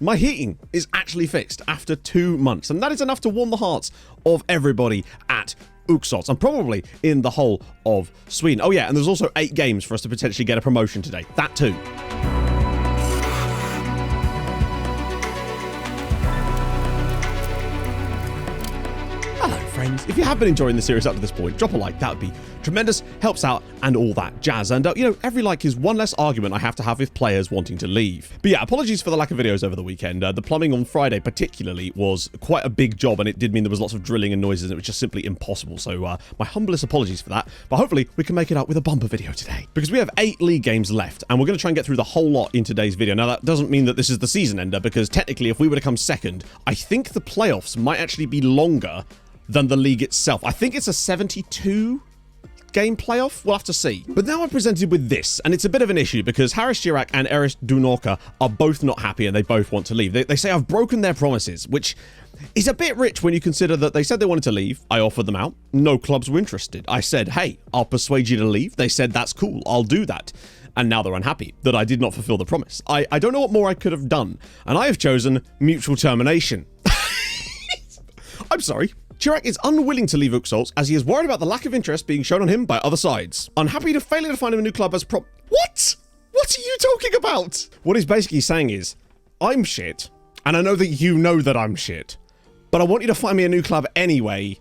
My heating is actually fixed after 2 months, and that is enough to warm the hearts of everybody at Uxos, and probably in the whole of Sweden. Oh yeah, and there's also 8 games for us to potentially get a promotion today. That too. Friends, if you have been enjoying the series up to this point, drop a like. That would be tremendous, helps out, and all that jazz. And you know, every like is one less argument I have to have with players wanting to leave. But yeah, apologies for the lack of videos over the weekend. The plumbing on Friday particularly was quite a big job, and it did mean there was lots of drilling and noises, and it was just simply impossible. So my humblest apologies for that, but hopefully we can make it up with a bumper video today, because we have 8 league games left, and we're going to try and get through the whole lot in today's video. Now that doesn't mean that this is the season ender, because technically if we were to come second, I think the playoffs might actually be longer than the league itself. I think it's a 72 game playoff. We'll have to see. But now I'm presented with this, and it's a bit of an issue because Harris Chirac and Eris Dunorka are both not happy and they both want to leave. They say I've broken their promises, which is a bit rich when you consider that they said they wanted to leave. I offered them out. No clubs were interested. I said, hey, I'll persuade you to leave. They said, that's cool. I'll do that. And now they're unhappy that I did not fulfill the promise. I don't know what more I could have done. And I have chosen mutual termination. I'm sorry. Chirac is unwilling to leave Uxos as he is worried about the lack of interest being shown on him by other sides. Unhappy to failure to find him a new club as What? What are you talking about? What he's basically saying is, I'm shit, and I know that you know that I'm shit, but I want you to find me a new club anyway.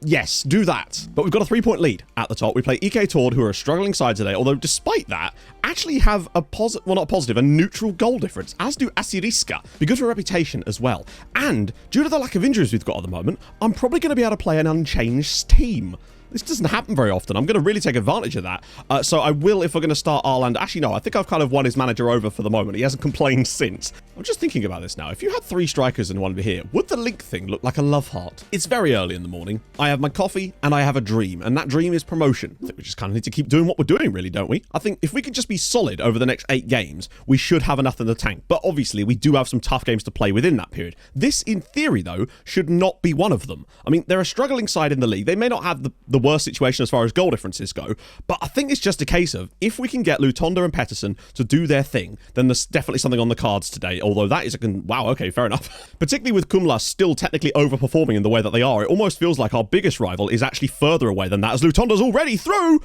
Yes, do that. But we've got a 3-point lead at the top. We play Ektord, who are a struggling side today, although despite that, actually have a positive, well, not positive, a neutral goal difference, as do Assyriska. Be good for reputation as well. And due to the lack of injuries we've got at the moment, I'm probably going to be able to play an unchanged team. This doesn't happen very often. I'm going to really take advantage of that. So I will, if we're going to start Arland. Actually, no, I think I've kind of won his manager over for the moment. He hasn't complained since. I'm just thinking about this now. If you had 3 strikers and one over here, would the link thing look like a love heart? It's very early in the morning. I have my coffee and I have a dream, and that dream is promotion. I think we just kind of need to keep doing what we're doing, really, don't we? I think if we could just be solid over the next 8 games, we should have enough in the tank. But obviously, we do have some tough games to play within that period. This, in theory, though, should not be one of them. I mean, they're a struggling side in the league. They may not have the worst situation as far as goal differences go, but I think it's just a case of if we can get Lutonda and Pettersson to do their thing, then there's definitely something on the cards today, although that is wow, okay, fair enough. Particularly with Kumla still technically overperforming in the way that they are, it almost feels like our biggest rival is actually further away than that, as Lutonda's already through!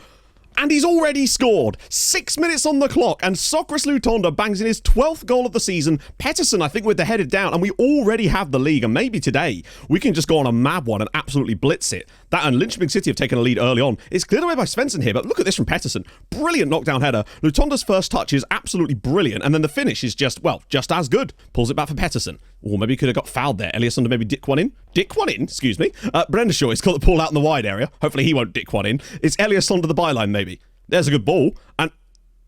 And he's already scored. 6 minutes on the clock, and Sokras Lutonda bangs in his 12th goal of the season. Pettersson, I think, with the headed down, and we already have the league, and maybe today we can just go on a mad one and absolutely blitz it. That and Linköping City have taken a lead early on. It's cleared away by Svensson here, but look at this from Pettersson. Brilliant knockdown header. Lutonda's first touch is absolutely brilliant, and then the finish is just, well, just as good. Pulls it back for Pettersson. Or maybe he could have got fouled there. Eliasson to maybe dick one in. Dick one in, excuse me. Brendashaw has got the ball out in the wide area. Hopefully he won't dick one in. It's Eliasson to the byline, maybe. There's a good ball, and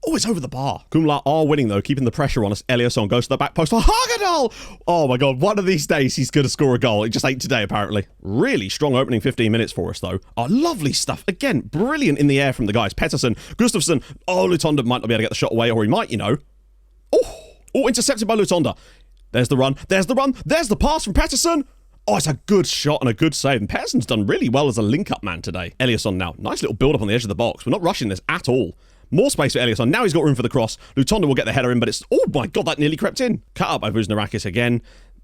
oh, it's over the bar. Kumla are winning, though, keeping the pressure on us. Eliasson goes to the back post for Hagedal. Oh, my God. One of these days, he's going to score a goal. It just ain't today, apparently. Really strong opening 15 minutes for us, though. Oh, lovely stuff. Again, brilliant in the air from the guys. Pettersson, Gustafsson. Oh, Lutonda might not be able to get the shot away, or he might, you know. Oh, intercepted by Lutonda. There's the run. There's the run. There's the pass from Pettersson. Oh, it's a good shot and a good save. And Pettersson's done really well as a link-up man today. Eliasson now. Nice little build-up on the edge of the box. We're not rushing this at all. More space for Eliasson. Now he's got room for the cross. Lutonda will get the header in, but it's... Oh, my God, that nearly crept in. Cut up by Vuznarakis again.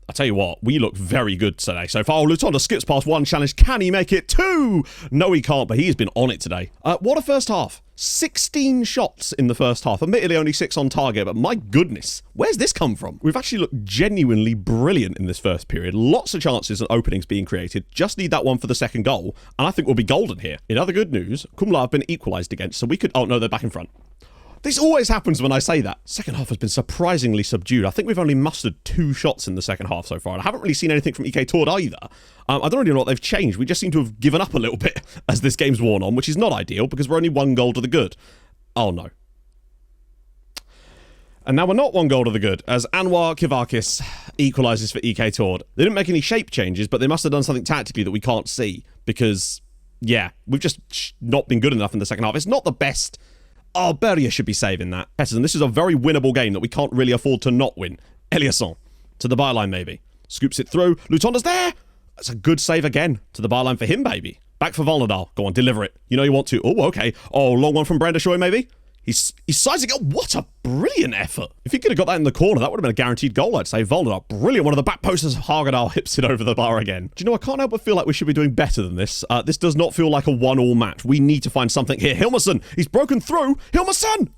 I tell you what, we look very good today so far. Oh, Lutonda skips past 1 challenge. Can he make it 2? No, he can't, but he has been on it today. What a first half. 16 shots in the first half. Admittedly, only 6 on target, but my goodness, where's this come from? We've actually looked genuinely brilliant in this first period. Lots of chances and openings being created. Just need that one for the second goal, and I think we'll be golden here. In other good news, Kumla have been equalised against, so we could... Oh, no, they're back in front. This always happens when I say that. Second half has been surprisingly subdued. I think we've only mustered 2 shots in the second half so far, and I haven't really seen anything from Ektord either. I don't really know what they've changed. We just seem to have given up a little bit as this game's worn on, which is not ideal because we're only 1 goal to the good. Oh, no. And now we're not 1 goal to the good, as Anwar Kivakis equalises for Ektord. They didn't make any shape changes, but they must have done something tactically that we can't see because, yeah, we've just not been good enough in the second half. It's not the best... Oh, Beria should be saving that. Pettersson, this is a very winnable game that we can't really afford to not win. Eliasson, to the byline maybe. Scoops it through. Lutonda's there. That's a good save again. To the byline for him, baby. Back for Volnadal. Go on, deliver it. You know you want to. Oh, okay. Oh, long one from Brendashaw maybe. He's sizing up. What a brilliant effort. If he could have got that in the corner, that would have been a guaranteed goal, I'd say. Voldemort, brilliant. One of the back posters. Hagedal hips it over the bar again. Do you know, I can't help but feel like we should be doing better than this. This does not feel like a 1-all match. We need to find something here. Hilmarsson, he's broken through. Hilmarsson!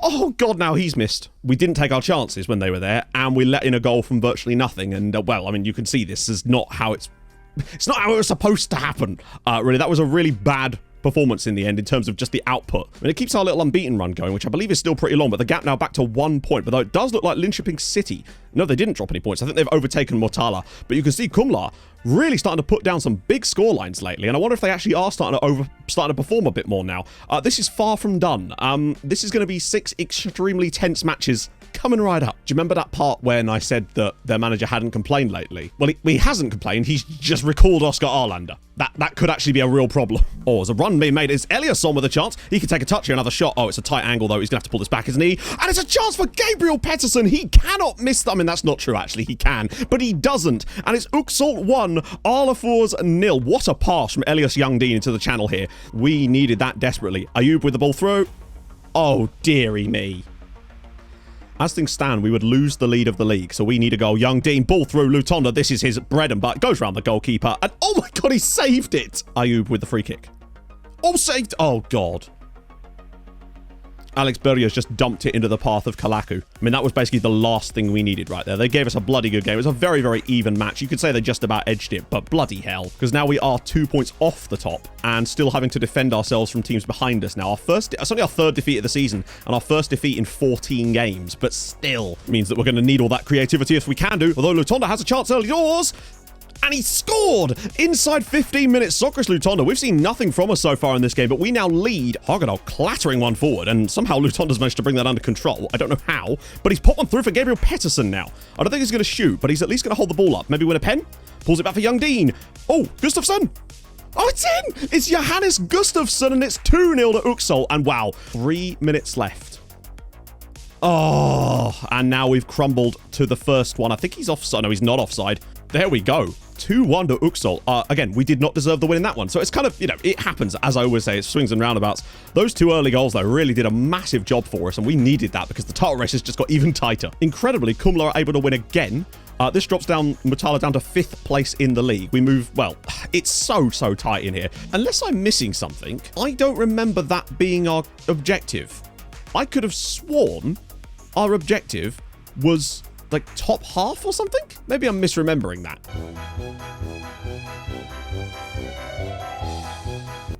Oh, God, now he's missed. We didn't take our chances when they were there, and we let in a goal from virtually nothing. And, well, I mean, you can see this is not how it's not how it was supposed to happen. Really, that was a really bad performance in the end in terms of just the output. I mean, it keeps our little unbeaten run going, which I believe is still pretty long, but the gap now back to 1 point. But though it does look like Linköping City, no, they didn't drop any points. I think they've overtaken Motala. But you can see Kumla really starting to put down some big score lines lately, and I wonder if they actually are starting to perform a bit more now. This is far from done. This is going to be 6 extremely tense matches coming right up. Do you remember that part when I said that their manager hadn't complained lately? Well, he hasn't complained. He's just recalled Oscar Arlander. That could actually be a real problem. Oh, there's a run being made. It's Eliasson with a chance. He can take a touch here, another shot. Oh, it's a tight angle, though. He's going to have to pull this back, isn't he? And it's a chance for Gabriel Pettersson. He cannot miss that. I mean, that's not true, actually. He can, but he doesn't. And it's Uxalt 1, Arlefors 0. What a pass from Elias Youngdean into the channel here. We needed that desperately. Ayub with the ball through. Oh, dearie me. As things stand, we would lose the lead of the league, so we need a goal. Youngdean, ball through, Lutonda. This is his bread and butter. Goes round the goalkeeper, and oh my God, he saved it. Ayub with the free kick. Oh, saved. Oh, God. Alex Berrios just dumped it into the path of Kalaku. I mean, that was basically the last thing we needed right there. They gave us a bloody good game. It was a very, very even match. You could say they just about edged it, but bloody hell. Because now we are 2 points off the top and still having to defend ourselves from teams behind us now. It's only our 3rd defeat of the season and our 1st defeat in 14 games, but still means that we're going to need all that creativity if we can do. Although Lutonda has a chance early doors. And he scored inside 15 minutes. Socrates Lutonda, we've seen nothing from us so far in this game, but we now lead. Hagedal clattering one forward, and somehow Lutonda's managed to bring that under control. I don't know how, but he's popped one through for Gabriel Pettersson now. I don't think he's going to shoot, but he's at least going to hold the ball up. Maybe win a pen? Pulls it back for Youngdean. Oh, Gustafsson. Oh, it's in! It's Johannes Gustafsson, and it's 2-0 to Uxalt. And wow, 3 minutes left. Oh, and now we've crumbled to the first one. I think he's offside. No, he's not offside. There we go. 2-1 to Uxalt. Again, we did not deserve the win in that one. So it's kind of, you know, it happens. As I always say, it's swings and roundabouts. Those 2 early goals, though, really did a massive job for us, and we needed that because the title race has just got even tighter. Incredibly, Kumla are able to win again. This drops down Motala down to 5th place in the league. We move, well, it's so tight in here. Unless I'm missing something, I don't remember that being our objective. I could have sworn our objective was like top half or something? Maybe I'm misremembering that.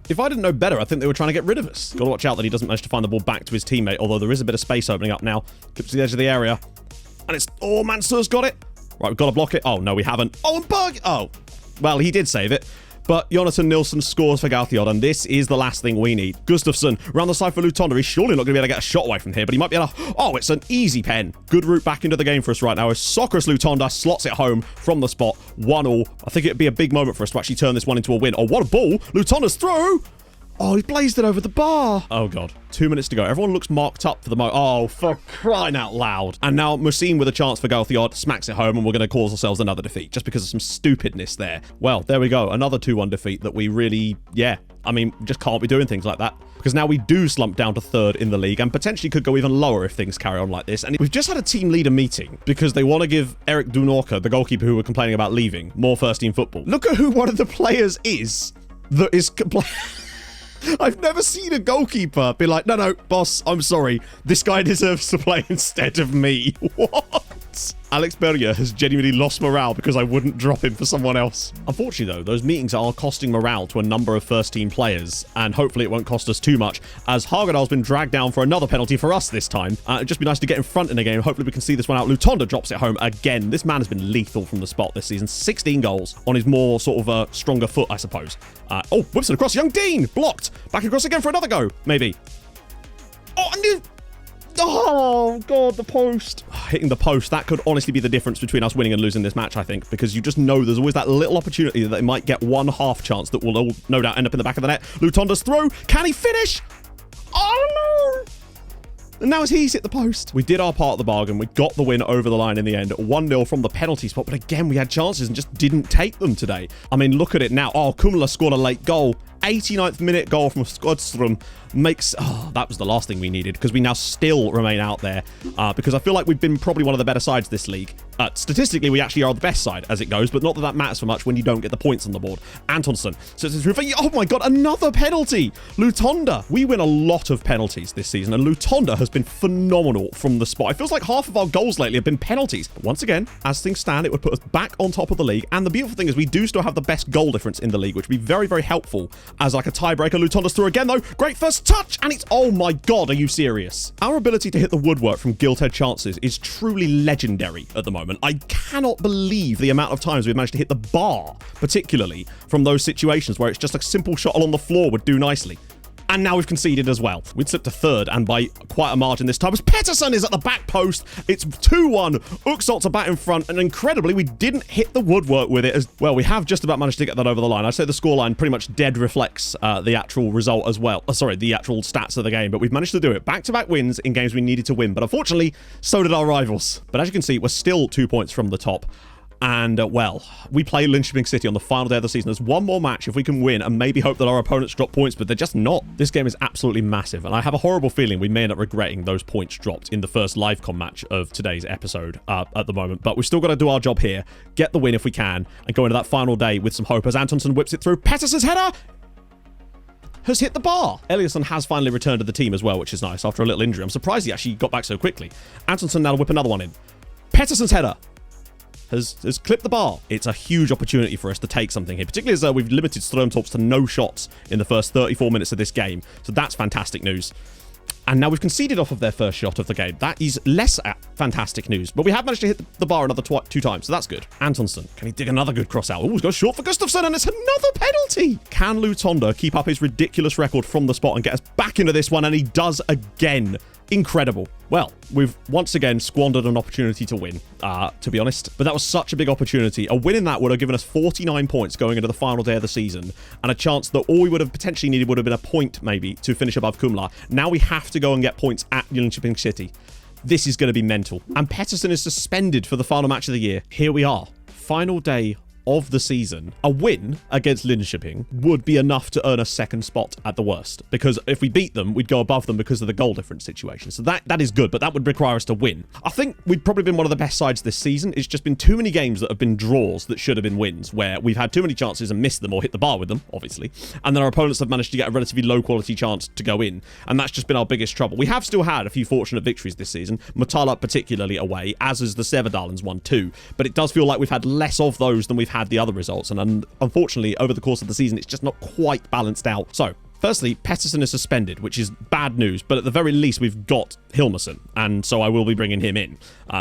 If I didn't know better, I think they were trying to get rid of us. Got to watch out that he doesn't manage to find the ball back to his teammate, although there is a bit of space opening up now. Clips to the edge of the area. And it's... Oh, Mansur's got it. Right, we've got to block it. Oh, no, we haven't. Oh, and Berg... Oh, well, he did save it. But Jonathan Nilsson scores for Ektord, and this is the last thing we need. Gustafsson, round the side for Lutonda. He's surely not going to be able to get a shot away from here, but he might be able to... Oh, it's an easy pen. Good route back into the game for us right now as Socrates Lutonda slots it home from the spot. 1-1. I think it'd be a big moment for us to actually turn this one into a win. Oh, what a ball. Lutonda's through. Oh, he blazed it over the bar. Oh, God. 2 minutes to go. Everyone looks marked up for the moment. Oh, for crying out loud. And now Musim with a chance for Ektord smacks it home, and we're going to cause ourselves another defeat just because of some stupidness there. Well, there we go. Another 2-1 defeat that we really, I mean, just can't be doing things like that. Because now we do slump down to 3rd in the league and potentially could go even lower if things carry on like this. And we've just had a team leader meeting because they want to give Eric Dunorka, the goalkeeper who were complaining about leaving, more first-team football. Look at who one of the players is that is complaining. I've never seen a goalkeeper be like, no, boss, I'm sorry. This guy deserves to play instead of me. What? Alex Berrios has genuinely lost morale because I wouldn't drop him for someone else. Unfortunately, though, those meetings are costing morale to a number of first-team players, and hopefully it won't cost us too much, as Hagedal's been dragged down for another penalty for us this time. It'd just be nice to get in front in a game. Hopefully we can see this one out. Lutonda drops it home again. This man has been lethal from the spot this season. 16 goals on his more sort of stronger foot, I suppose. Oh, whips it across. Youngdean blocked. Back across again for another go, maybe. Oh, and oh, God, the post. Hitting the post, that could honestly be the difference between us winning and losing this match, I think, because you just know there's always that little opportunity that they might get one half chance that will no doubt end up in the back of the net. Lutonda's through. Can he finish? Oh, no. And now he's hit the post. We did our part of the bargain. We got the win over the line in the end. 1-0 from the penalty spot. But again, we had chances and just didn't take them today. I mean, look at it now. Oh, Kumla scored a late goal. 89th minute goal from Skodstrom makes... Oh, that was the last thing we needed, because we now still remain out there. Because I feel like we've been probably one of the better sides this league. Statistically, we actually are the best side as it goes, but not that that matters for much when you don't get the points on the board. Antonsson. So it's oh my god, another penalty! Lutonda. We win a lot of penalties this season, and Lutonda has been phenomenal from the spot. It feels like half of our goals lately have been penalties. But once again, as things stand, it would put us back on top of the league. And the beautiful thing is we do still have the best goal difference in the league, which would be very, very helpful as like a tiebreaker. Lutonda's through again, though. Great first touch, and it's... Oh my god, are you serious? Our ability to hit the woodwork from gilt-edged chances is truly legendary at the moment. I cannot believe the amount of times we've managed to hit the bar, particularly from those situations where it's just a simple shot along the floor would do nicely. And now we've conceded as well. We'd slipped to third, and by quite a margin this time, as Pettersson is at the back post. It's 2-1. Uxalt's a bat in front, and incredibly, we didn't hit the woodwork with it as well. We have just about managed to get that over the line. I'd say the scoreline pretty much dead reflects the actual result as well. The actual stats of the game, but we've managed to do it. Back-to-back wins in games we needed to win, but unfortunately, so did our rivals. But as you can see, we're still 2 points from the top. And, well, we play Linköping City on the final day of the season. There's one more match if we can win and maybe hope that our opponents drop points, but they're just not. This game is absolutely massive, and I have a horrible feeling we may end up regretting those points dropped in the first live-com match of today's episode at the moment. But we've still got to do our job here, get the win if we can, and go into that final day with some hope as Antonsson whips it through. Pettersson's header has hit the bar. Eliasson has finally returned to the team as well, which is nice after a little injury. I'm surprised he actually got back so quickly. Antonsson now whip another one in. Pettersson's header has clipped the bar. It's a huge opportunity for us to take something here, particularly as we've limited Strømtorps to no shots in the first 34 minutes of this game. So that's fantastic news. And now we've conceded off of their first shot of the game. That is less fantastic news. But we have managed to hit the bar another two times, so that's good. Antonsson, can he dig another good cross out? Oh, he's got short for Gustafsson, and it's another penalty. Can Lutonda keep up his ridiculous record from the spot and get us back into this one? And he does again. Incredible. Well, we've once again squandered an opportunity to win, to be honest. But that was such a big opportunity. A win in that would have given us 49 points going into the final day of the season, and a chance that all we would have potentially needed would have been a point, maybe, to finish above Kumla. Now we have to go and get points at Linköping City. This is going to be mental. And Pettersson is suspended for the final match of the year. Here we are. Final day of the season. A win against Linköping would be enough to earn a second spot at the worst, because if we beat them, we'd go above them because of the goal difference situation. So that is good, but that would require us to win. I think we've probably been one of the best sides this season. It's just been too many games that have been draws that should have been wins, where we've had too many chances and missed them or hit the bar with them, obviously, and then our opponents have managed to get a relatively low quality chance to go in, and that's just been our biggest trouble. We have still had a few fortunate victories this season, Motala particularly away, as is the Severdalens one too, but it does feel like we've had less of those than we've had the other results, and unfortunately over the course of the season it's just not quite balanced out. So firstly, Pettersson is suspended, which is bad news, but at the very least we've got Hilmarsson, and so I will be bringing him in.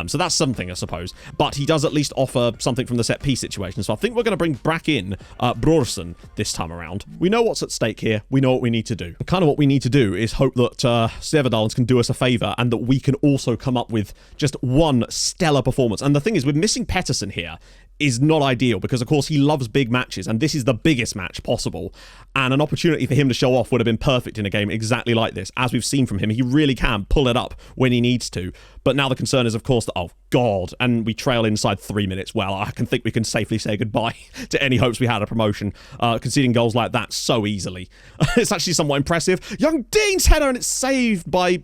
So that's something, I suppose. But he does at least offer something from the set-piece situation, so I think we're going to bring back in Brorsson this time around. We know what's at stake here. We know what we need to do. And kind of what we need to do is hope that Severdalens can do us a favour, and that we can also come up with just one stellar performance. And the thing is, with missing Pettersson here is not ideal, because of course he loves big matches, and this is the biggest match possible, and an opportunity for him to show off would have been perfect in a game exactly like this. As we've seen from him, he really can pull it up when he needs to. But now the concern is, of course, that, oh god, and we trail inside 3 minutes. Well, I can think we can safely say goodbye to any hopes we had of promotion, conceding goals like that so easily. It's actually somewhat impressive. Young Dean's header, and it's saved by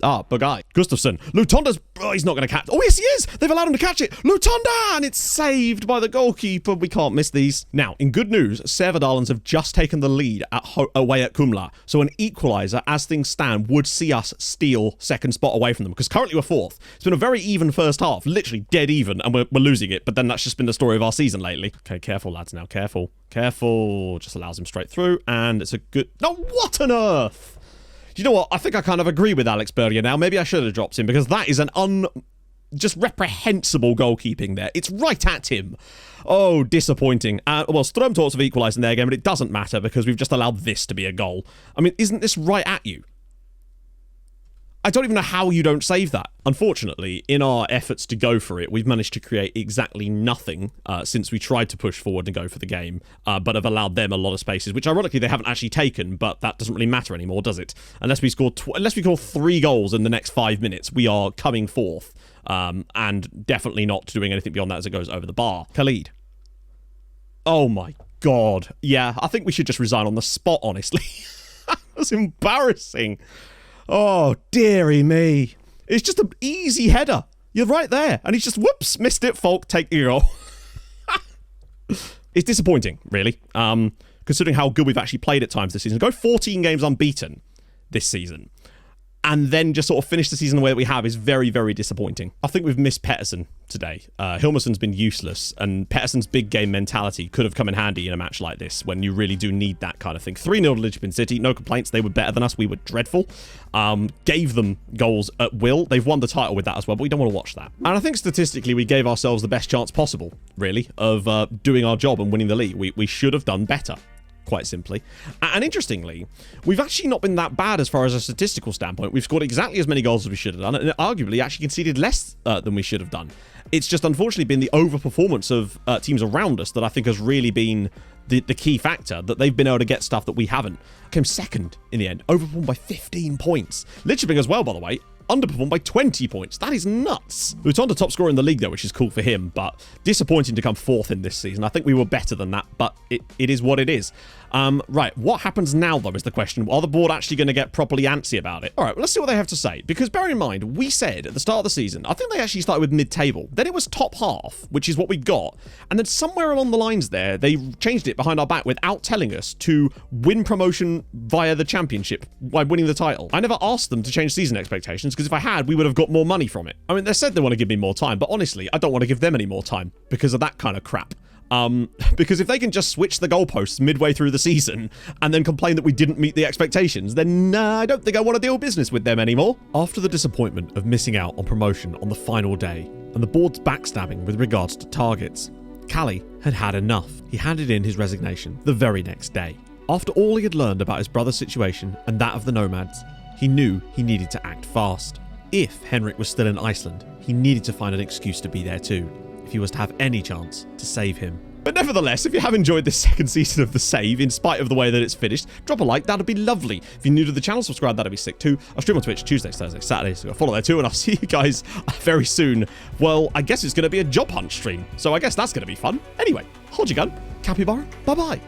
Bugai. Gustafsson. Lutonda's... Oh, he's not going to catch... Oh, yes, he is! They've allowed him to catch it! Lutonda! And it's saved by the goalkeeper. We can't miss these. Now, in good news, Severdalens have just taken the lead away at Kumla. So an equaliser, as things stand, would see us steal second spot away from them, because currently we're fourth. It's been a very even first half. Literally dead even, and we're losing it. But then that's just been the story of our season lately. Okay, careful, lads, now. Careful. Careful. Just allows him straight through, and it's a good... No, what on earth? You know what? I think I kind of agree with Alex Berger now. Maybe I should have dropped him, because that is an just reprehensible goalkeeping there. It's right at him. Oh, disappointing. Well, Strømtorps have equalised in their game, but it doesn't matter because we've just allowed this to be a goal. I mean, isn't this right at you? I don't even know how you don't save that. Unfortunately, in our efforts to go for it, we've managed to create exactly nothing since we tried to push forward and go for the game, but have allowed them a lot of spaces, which ironically they haven't actually taken, but that doesn't really matter anymore, does it? Unless we score 3 goals in the next 5 minutes, we are coming forth, and definitely not doing anything beyond that as it goes over the bar. Khalid. Oh my God. Yeah, I think we should just resign on the spot, honestly. That's embarrassing. Oh, dearie me. It's just an easy header. You're right there. And he's just, whoops, missed it, Falk, take the goal. It's disappointing, really, considering how good we've actually played at times this season. Go 14 games unbeaten this season, and then just sort of finish the season the way that we have is very, very disappointing. I think we've missed Pettersson today. Hilmarsson's been useless, and Pettersson's big game mentality could have come in handy in a match like this when you really do need that kind of thing. 3-0 to Liverpool City, no complaints. They were better than us. We were dreadful. Gave them goals at will. They've won the title with that as well, but we don't want to watch that. And I think statistically we gave ourselves the best chance possible, really, of doing our job and winning the league. We should have done better, quite simply. And interestingly, we've actually not been that bad as far as a statistical standpoint. We've scored exactly as many goals as we should have done, and arguably actually conceded less than we should have done. It's just unfortunately been the overperformance of teams around us that I think has really been the key factor, that they've been able to get stuff that we haven't. Came second in the end, overperformed by 15 points. Lichtenberg as well, by the way, underperformed by 20 points. That is nuts. Luton, top scorer in the league, though, which is cool for him, but disappointing to come 4th in this season. I think we were better than that, but it is what it is. Right, what happens now, though, is the question. Are the board actually going to get properly antsy about it? All right, well, let's see what they have to say, because bear in mind, we said at the start of the season, I think they actually started with mid-table. Then it was top half, which is what we got, and then somewhere along the lines there, they changed it behind our back without telling us to win promotion via the championship by winning the title. I never asked them to change season expectations, because if I had, we would have got more money from it. I mean, they said they want to give me more time, but honestly, I don't want to give them any more time because of that kind of crap. Because if they can just switch the goalposts midway through the season and then complain that we didn't meet the expectations, then I don't think I want to deal business with them anymore. After the disappointment of missing out on promotion on the final day and the board's backstabbing with regards to targets, Callie had had enough. He handed in his resignation the very next day. After all he had learned about his brother's situation and that of the Nomads, he knew he needed to act fast. If Henrik was still in Iceland, he needed to find an excuse to be there too, if he was to have any chance to save him. But nevertheless, if you have enjoyed this second season of The Save, in spite of the way that it's finished, drop a like, that'd be lovely. If you're new to the channel, subscribe, that'd be sick too. I'll stream on Twitch Tuesdays, Thursdays, Saturdays, so follow there too, and I'll see you guys very soon. Well, I guess it's going to be a job hunt stream, so I guess that's going to be fun. Anyway, hold your gun, capybara, bye-bye.